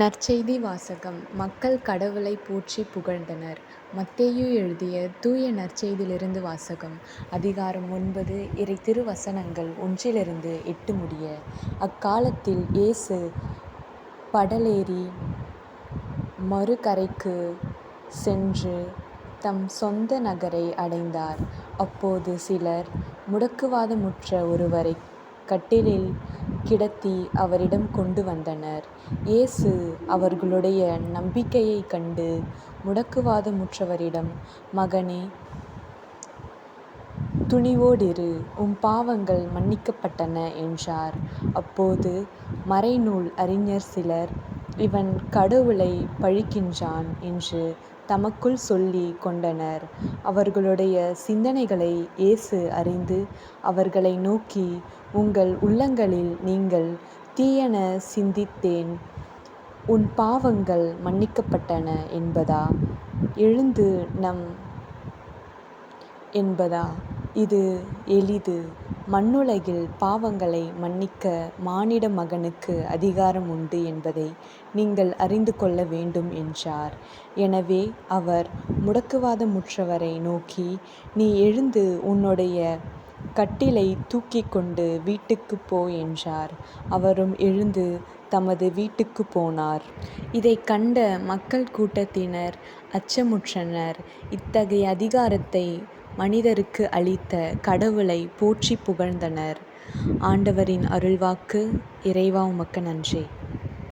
நற்செய்தி வாசகம். மக்கள் கடவுளை போற்றி புகழ்ந்தனர். மத்தேயு எழுதிய தூய நற்செய்தியிலிருந்து வாசகம். அதிகாரம் 9 இறை திருவசனங்கள் 1-8 முடிய. அக்காலத்தில் இயேசு படலேறி மறுகரைக்கு சென்று தம் சொந்த நகரை அடைந்தார். அப்போது சிலர் முடக்குவாதமுற்ற ஒருவரைக் கட்டிலில் கிடத்தி அவரிடம் கொண்டு வந்தனர். இயேசு அவர்களுடைய நம்பிக்கையைக் கண்டு முடக்குவாதமுற்றவரிடம், "மகனே, துணிவோடிரு, உம் பாவங்கள் மன்னிக்கப்பட்டன" என்றார். அப்போது மறைநூல் அறிஞர் சிலர், "இவன் கடவுளைப் பழிக்கின்றான்" என்று தமக்குள் சொல்லிக் கொண்டனர். அவர்களுடைய சிந்தனைகளை இயேசு அறிந்து அவர்களை நோக்கி, "உங்கள் உள்ளங்களில் நீங்கள் தீயன சிந்தித்தேன். உன் பாவங்கள் மன்னிக்கப்பட்டன என்பதா? எழுந்து நம் என்பதா? இது எளிது. மண்ணுலகில் பாவங்களை மன்னிக்க மானிட மகனுக்கு அதிகாரம் உண்டு என்பதை நீங்கள் அறிந்து கொள்ள வேண்டும்" என்றார். எனவே அவர் முடக்குவாதமுற்றவரை நோக்கி, "நீ எழுந்து உன்னுடைய கட்டிலைத் தூக்கிக் கொண்டு வீட்டுக்குப் போ" என்றார். அவரும் எழுந்து தமது வீட்டுக்குப் போனார். இதைக் கண்ட மக்கள் கூட்டத்தினர் அச்சமுற்றனர். இத்தகைய அதிகாரத்தை மனிதருக்கு அளித்த கடவுளைப் போற்றிப் புகழ்ந்தனர். ஆண்டவரின் அருள்வாக்கு. இறைவா, உமக்கு நன்றி.